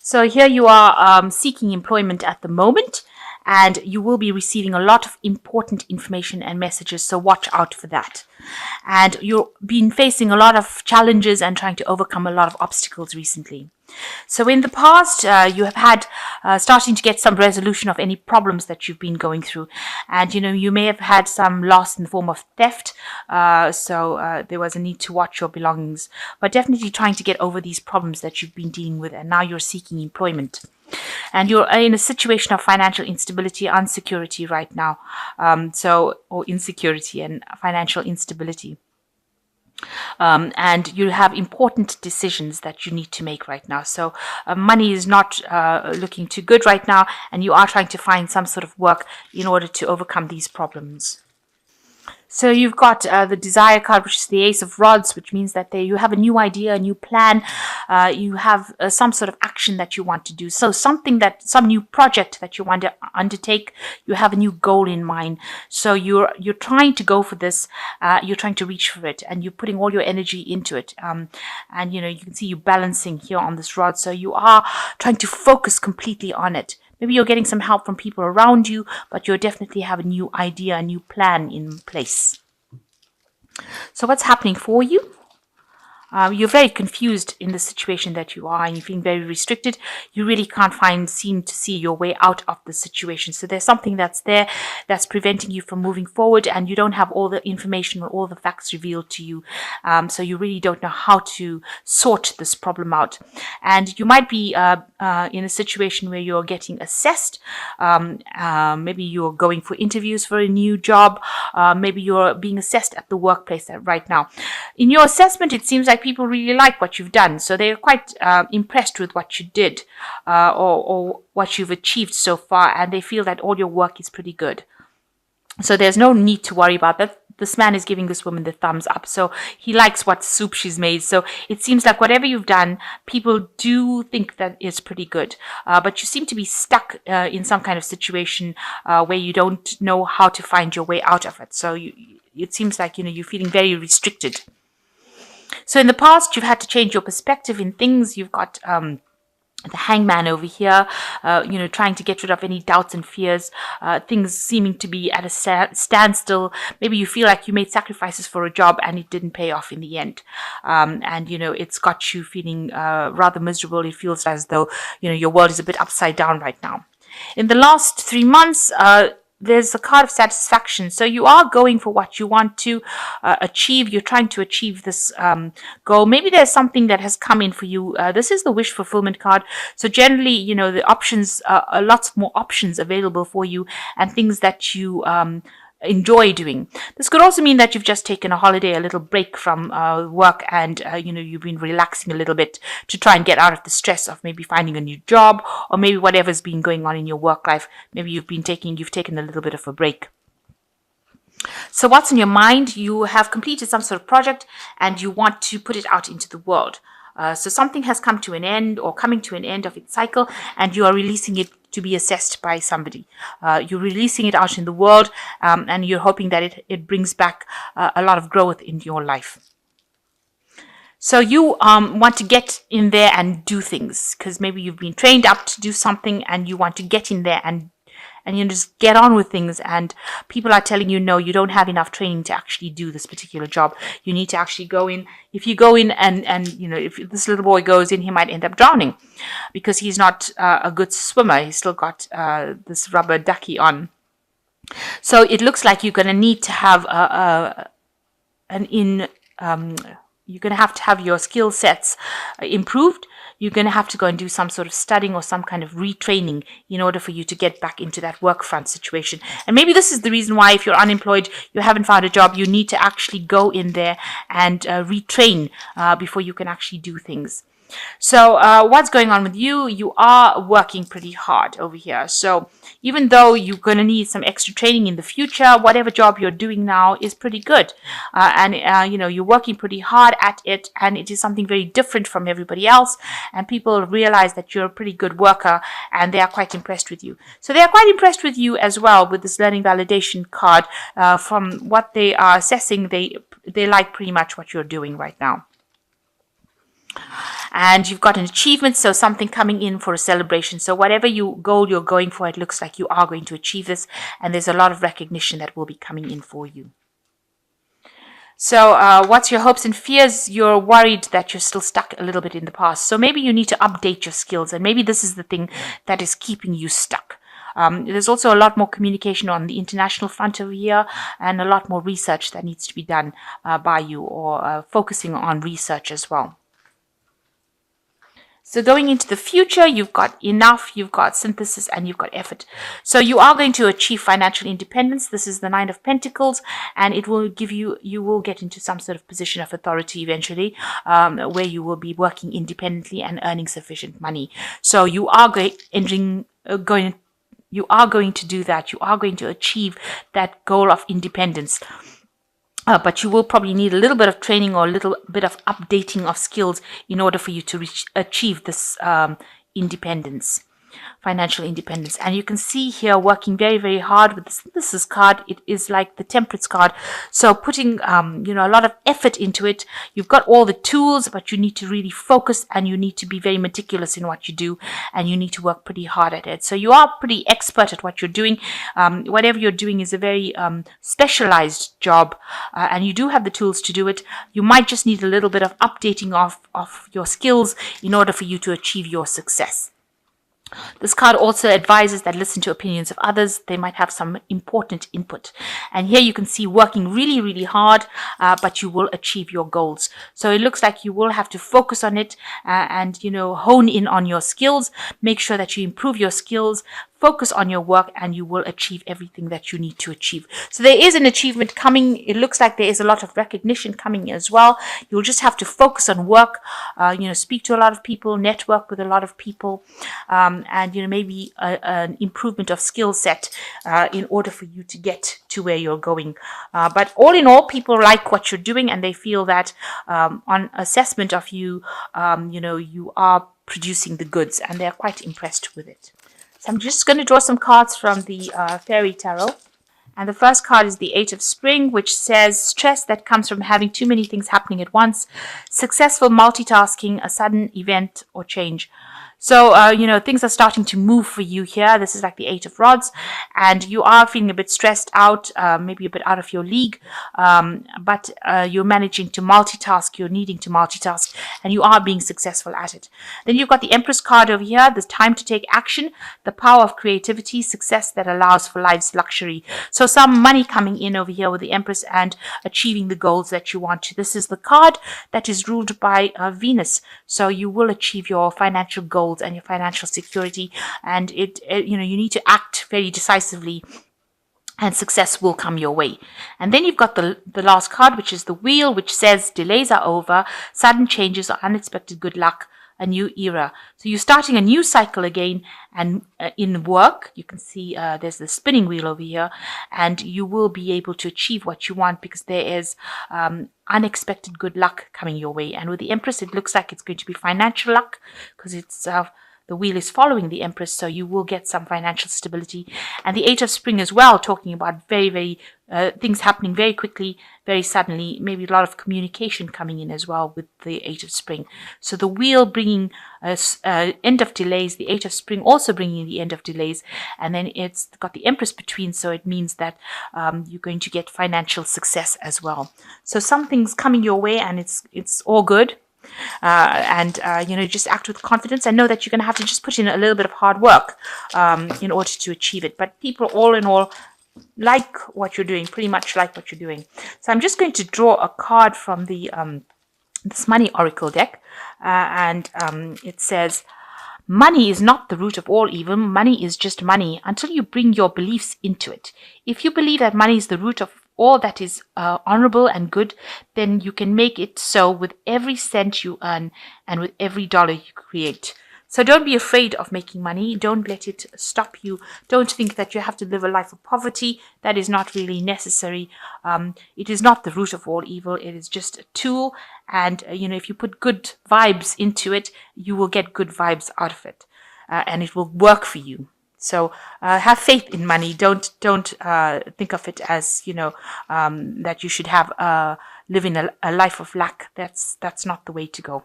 So here you are seeking employment at the moment, and you will be receiving a lot of important information and messages. So watch out for that. And you've been facing a lot of challenges and trying to overcome a lot of obstacles recently. So in the past, you have had starting to get some resolution of any problems that you've been going through. And, you may have had some loss in the form of theft. So there was a need to watch your belongings, but definitely trying to get over these problems that you've been dealing with. And now you're seeking employment. And you're in a situation of financial instability, insecurity right now. Or insecurity and financial instability. And you have important decisions that you need to make right now. So money is not looking too good right now, and you are trying to find some sort of work in order to overcome these problems. So you've got the desire card, which is the Ace of Rods, which means that you have a new idea, a new plan. You have some sort of action that you want to do. So some new project that you want to undertake. You have a new goal in mind. So you're trying to go for this. You're trying to reach for it, and you're putting all your energy into it. And you can see you balancing here on this rod. So you are trying to focus completely on it. Maybe you're getting some help from people around you, but you definitely have a new idea, a new plan in place. So what's happening for you? You're very confused in the situation that you are, and you're feeling very restricted. You really can't seem to see your way out of the situation. So there's something that's there that's preventing you from moving forward, and you don't have all the information or all the facts revealed to you. So you really don't know how to sort this problem out. And you might be in a situation where you're getting assessed. Maybe you're going for interviews for a new job. Maybe you're being assessed at the workplace right now. In your assessment, it seems like people really like what you've done. So they're quite impressed with what you did or what you've achieved so far. And they feel that all your work is pretty good. So there's no need to worry about that. This man is giving this woman the thumbs up. So he likes what soup she's made. So it seems like whatever you've done, people do think that it's pretty good. But you seem to be stuck in some kind of situation where you don't know how to find your way out of it. So it seems like, you're feeling very restricted. So in the past, you've had to change your perspective in things. You've got the hangman over here, trying to get rid of any doubts and fears, things seeming to be at a standstill. Maybe you feel like you made sacrifices for a job and it didn't pay off in the end. And it's got you feeling rather miserable. It feels as though, your world is a bit upside down right now. In the last 3 months, there's a card of satisfaction. So you are going for what you want to achieve. You're trying to achieve this goal. Maybe there's something that has come in for you. This is the wish fulfillment card. So generally, the options, lots more options available for you and things that you enjoy doing. This could also mean that you've just taken a holiday, a little break from work, and you've been relaxing a little bit to try and get out of the stress of maybe finding a new job, or maybe whatever's been going on in your work life. Maybe you've taken a little bit of a break. So what's in your mind? You have completed some sort of project and you want to put it out into the world. So something has come to an end or coming to an end of its cycle, and you are releasing it to be assessed by somebody. You're releasing it out in the world, and you're hoping that it brings back a lot of growth in your life. So you want to get in there and do things, because maybe you've been trained up to do something and you want to get in there and just get on with things, and people are telling you, no, you don't have enough training to actually do this particular job. You need to actually go in. If you go in and if this little boy goes in, he might end up drowning because he's not a good swimmer. He's still got this rubber ducky on. So it looks like you're going to need to have you're going to have your skill sets improved. You're going to have to go and do some sort of studying or some kind of retraining in order for you to get back into that work front situation. And maybe this is the reason why, if you're unemployed, you haven't found a job, you need to actually go in there and retrain before you can actually do things. So what's going on with you? You are working pretty hard over here. So even though you're going to need some extra training in the future, whatever job you're doing now is pretty good. And you're working pretty hard at it, and it is something very different from everybody else. And people realize that you're a pretty good worker, and they are quite impressed with you. So they are quite impressed with you as well with this learning validation card. From what they are assessing, they like pretty much what you're doing right now. And you've got an achievement, so something coming in for a celebration. So whatever goal you're going for, it looks like you are going to achieve this, and there's a lot of recognition that will be coming in for you. So what's your hopes and fears? You're worried that you're still stuck a little bit in the past. So maybe you need to update your skills, and maybe this is the thing that is keeping you stuck. There's also a lot more communication on the international front over here, and a lot more research that needs to be done by you, or focusing on research as well. So going into the future, you've got enough, you've got synthesis, and you've got effort. So you are going to achieve financial independence. This is the Nine of Pentacles, and it will give you will get into some sort of position of authority eventually, where you will be working independently and earning sufficient money. So you are you are going to do that. You are going to achieve that goal of independence. But you will probably need a little bit of training or a little bit of updating of skills in order for you to achieve this independence, financial independence. And you can see here working very, very hard with the synthesis card. It is like the temperance card. So putting, a lot of effort into it. You've got all the tools, but you need to really focus, and you need to be very meticulous in what you do, and you need to work pretty hard at it. So you are pretty expert at what you're doing. Whatever you're doing is a very specialized job, and you do have the tools to do it. You might just need a little bit of updating of your skills in order for you to achieve your success. This card also advises that listen to opinions of others. They might have some important input. And here you can see working really, really hard, but you will achieve your goals. So it looks like you will have to focus on it and, hone in on your skills. Make sure that you improve your skills. Focus on your work, and you will achieve everything that you need to achieve. So there is an achievement coming. It looks like there is a lot of recognition coming as well. You'll just have to focus on work, speak to a lot of people, network with a lot of people, and maybe an improvement of skill set in order for you to get to where you're going. But all in all, people like what you're doing, and they feel that on assessment of you, you are producing the goods, and they're quite impressed with it. So I'm just going to draw some cards from the Fairy Tarot. And the first card is the Eight of Spring, which says stress that comes from having too many things happening at once, successful multitasking, a sudden event or change. So, things are starting to move for you here. This is like the Eight of Rods, and you are feeling a bit stressed out, maybe a bit out of your league, but you're managing to multitask, you're needing to multitask, and you are being successful at it. Then you've got the Empress card over here, the time to take action, the power of creativity, success that allows for life's luxury. So some money coming in over here with the Empress and achieving the goals that you want to. This is the card that is ruled by Venus, so you will achieve your financial goals and your financial security, and you need to act very decisively, and success will come your way. And then you've got the last card, which is the Wheel, which says delays are over, sudden changes or unexpected good luck, a new era. So you're starting a new cycle again, and in work you can see there's the spinning wheel over here, and you will be able to achieve what you want because there is unexpected good luck coming your way. And with the Empress, it looks like it's going to be financial luck because it's the wheel is following the Empress, so you will get some financial stability. And the Eight of Spring as well, talking about very, very things happening very quickly, very suddenly, maybe a lot of communication coming in as well with the Eight of Spring. So the Wheel bringing end of delays, the Eight of Spring also bringing the end of delays, and then it's got the Empress between, so it means that you're going to get financial success as well. So something's coming your way, and it's all good. Just act with confidence and know that you're going to have to just put in a little bit of hard work in order to achieve it. But people, all in all, like what you're doing, pretty much like what you're doing. So I'm just going to draw a card from the this Money Oracle deck, and it says, money is not the root of all evil. Money is just money until you bring your beliefs into it. If you believe that money is the root of all that is honorable and good, then you can make it so with every cent you earn and with every dollar you create. So don't be afraid of making money. Don't let it stop you. Don't think that you have to live a life of poverty. That is not really necessary. It is not the root of all evil. It is just a tool. And, if you put good vibes into it, you will get good vibes out of it. And it will work for you. So have faith in money. Don't think of it as that you should have live in a life of lack. That's not the way to go.